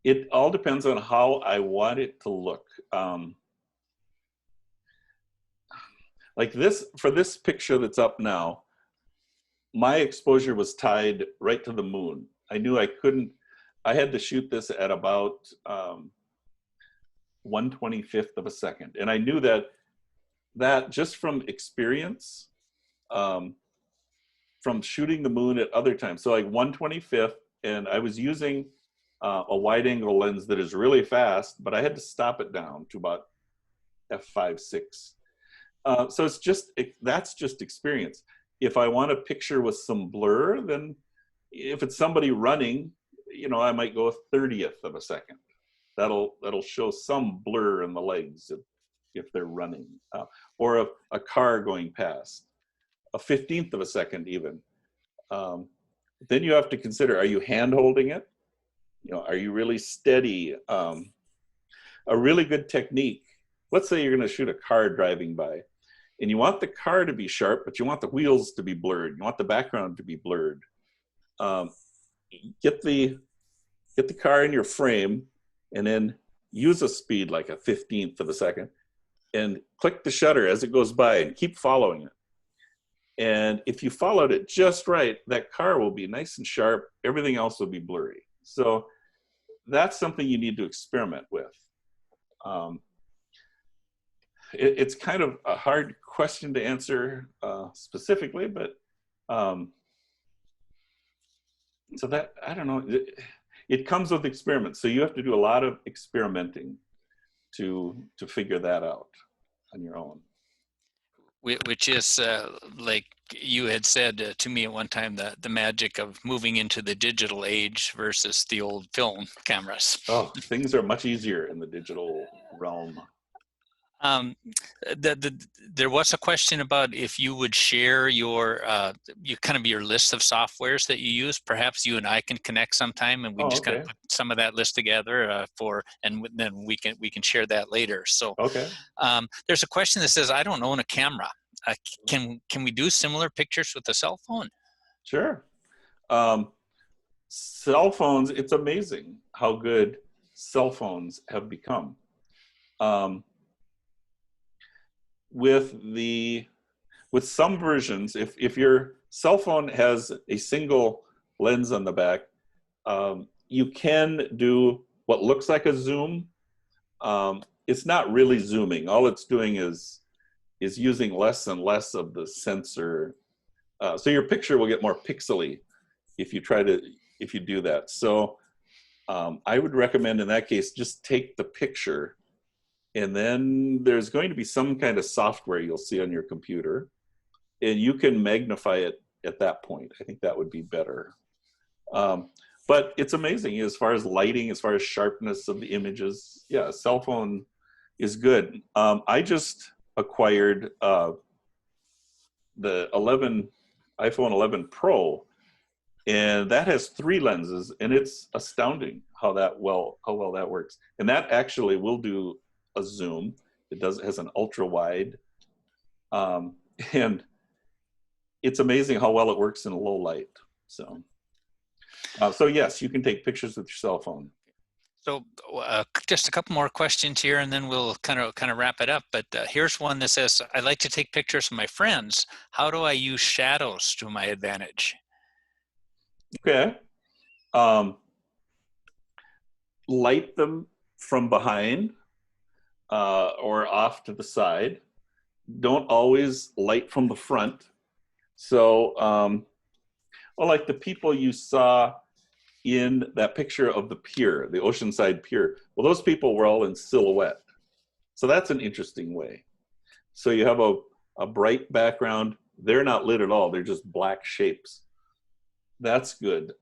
it all depends on how I want it to look. Like this, for this picture that's up now, my exposure was tied right to the moon. I knew I had to shoot this at about 1/25th of a second. And I knew that just from experience, from shooting the moon at other times. So like 1/25th, and I was using a wide angle lens that is really fast, but I had to stop it down to about f/6. So that's just experience. If I want a picture with some blur, then if it's somebody running, you know, I might go 1/30th of a second. That'll show some blur in the legs. if they're running, or a car going past, a 15th of a second even. Then you have to consider, are you hand holding it? You know, are you really steady? A really good technique, let's say you're going to shoot a car driving by, and you want the car to be sharp, but you want the wheels to be blurred. You want the background to be blurred. Get the car in your frame, and then use a speed like a 15th of a second, and click the shutter as it goes by, and keep following it. And if you followed it just right, that car will be nice and sharp. Everything else will be blurry. So that's something you need to experiment with. It's kind of a hard question to answer specifically, but so that, I don't know, it comes with experiments. So you have to do a lot of experimenting to figure that out on your own. Which is like you had said to me at one time, the magic of moving into the digital age versus the old film cameras. Oh, things are much easier in the digital realm. There was a question about if you would share your your list of softwares that you use. Perhaps you and I can connect sometime, and we just kind of put some of that list together and then we can share that later. So there's a question that says, I don't own a camera. Can we do similar pictures with a cell phone? Sure. Cell phones, it's amazing how good cell phones have become. With some versions, if your cell phone has a single lens on the back, you can do what looks like a zoom. It's not really zooming. All it's doing is using less and less of the sensor. So your picture will get more pixely if you do that. So I would recommend in that case, just take the picture, and then there's going to be some kind of software you'll see on your computer, and you can magnify it at that point. I think that would be better. But it's amazing as far as lighting, as far as sharpness of the images. Yeah, a cell phone is good. I just acquired the iPhone 11 Pro, and that has 3 lenses, and it's astounding how well that works. And that actually will do a zoom. It has an ultra wide, and it's amazing how well it works in low light. So yes, you can take pictures with your cell phone. So just a couple more questions here, and then we'll kind of wrap it up. But here's one that says, I like to take pictures of my friends. How do I use shadows to my advantage? Okay. Light them from behind or off to the side. Don't always light from the front. So, well, like the people you saw in that picture of the pier, the Oceanside Pier, well, those people were all in silhouette. So that's an interesting way. So you have a bright background. They're not lit at all. They're just black shapes. That's good.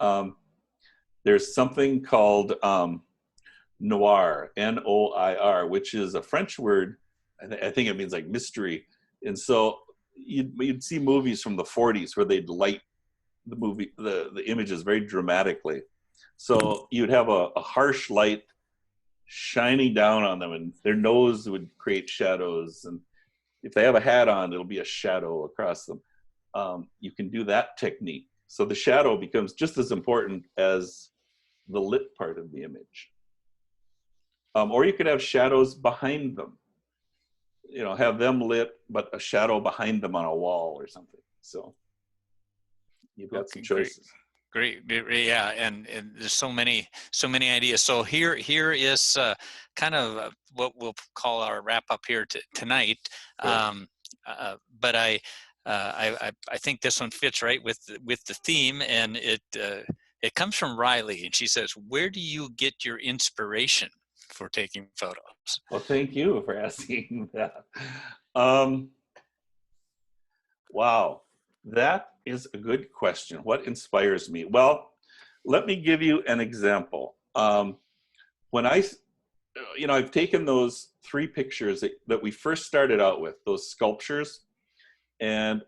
There's something called noir, N-O-I-R, which is a French word. I think it means like mystery. And so you'd see movies from the 40s where they'd light the images very dramatically. So you'd have a harsh light shining down on them, and their nose would create shadows. And if they have a hat on, it'll be a shadow across them. You can do that technique. So the shadow becomes just as important as the lit part of the image. Or you could have shadows behind them. You know, have them lit, but a shadow behind them on a wall or something. So you've got some choices. Great. Yeah, and there's so many ideas. So here is kind of what we'll call our wrap up here tonight. Sure. But I think this one fits right with the theme, and it comes from Riley, and she says, "Where do you get your inspiration for taking photos?" Well, thank you for asking that. Wow, that is a good question. What inspires me? Well, let me give you an example. When you know, I've taken those 3 pictures that we first started out with, those sculptures, and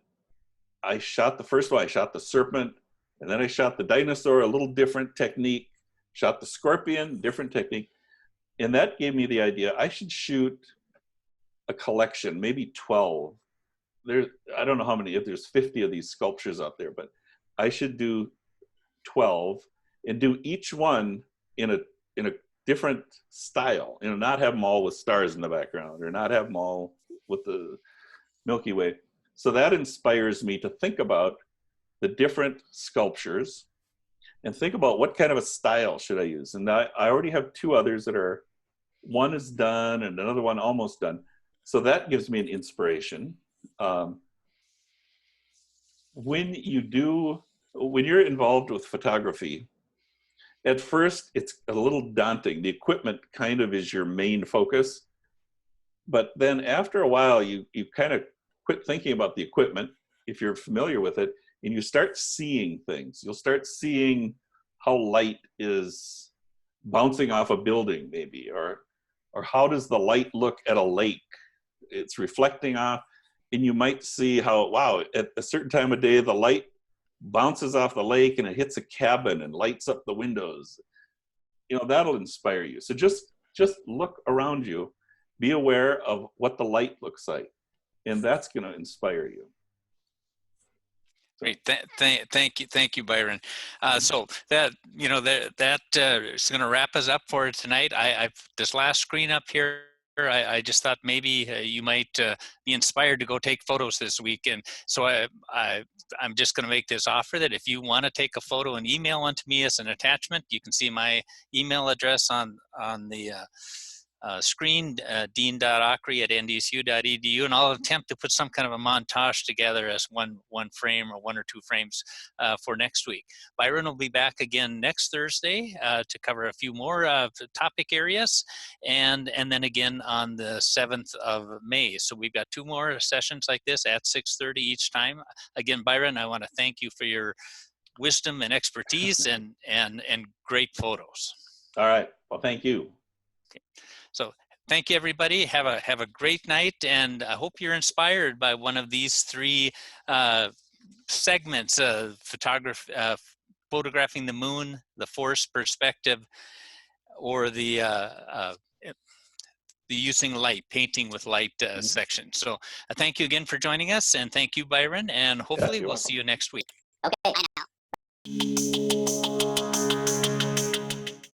I shot the first one. I shot the serpent, and then I shot the dinosaur, a little different technique, shot the scorpion, different technique. And that gave me the idea I should shoot a collection, maybe 12. I don't know how many, if there's 50 of these sculptures out there, but I should do 12 and do each one in a different style, you know, not have them all with stars in the background or not have them all with the Milky Way. So that inspires me to think about the different sculptures and think about what kind of a style should I use. And I already have 2 others that are, one is done and another one almost done. So that gives me an inspiration. When you're involved with photography, at first it's a little daunting. The equipment kind of is your main focus. But then after a while, you kind of quit thinking about the equipment, if you're familiar with it, and you start seeing things. You'll start seeing how light is bouncing off a building maybe, or how does the light look at a lake? It's reflecting off, and you might see how, wow, at a certain time of day, the light bounces off the lake and it hits a cabin and lights up the windows. You know, that'll inspire you. So just look around you, be aware of what the light looks like, and that's going to inspire you. Great, thank you, Byron. So that, you know, that is going to wrap us up for tonight. This last screen up here, I just thought maybe you might be inspired to go take photos this week, and so I'm just going to make this offer that if you want to take a photo and email one to me as an attachment, you can see my email address on the screen, dean.ockery@ndsu.edu, and I'll attempt to put some kind of a montage together as one frame or 1 or 2 frames for next week. Byron will be back again next Thursday to cover a few more topic areas, and then again on the 7th of May. So we've got 2 more sessions like this at 6:30 each time. Again, Byron, I want to thank you for your wisdom and expertise and great photos. All right. Well, thank you. Okay. So thank you, everybody. Have a great night, and I hope you're inspired by one of these 3 segments of photographing the moon, the forest perspective, or the using light, painting with light section. So thank you again for joining us, and thank you, Byron, and hopefully we'll see you next week. Okay, bye now.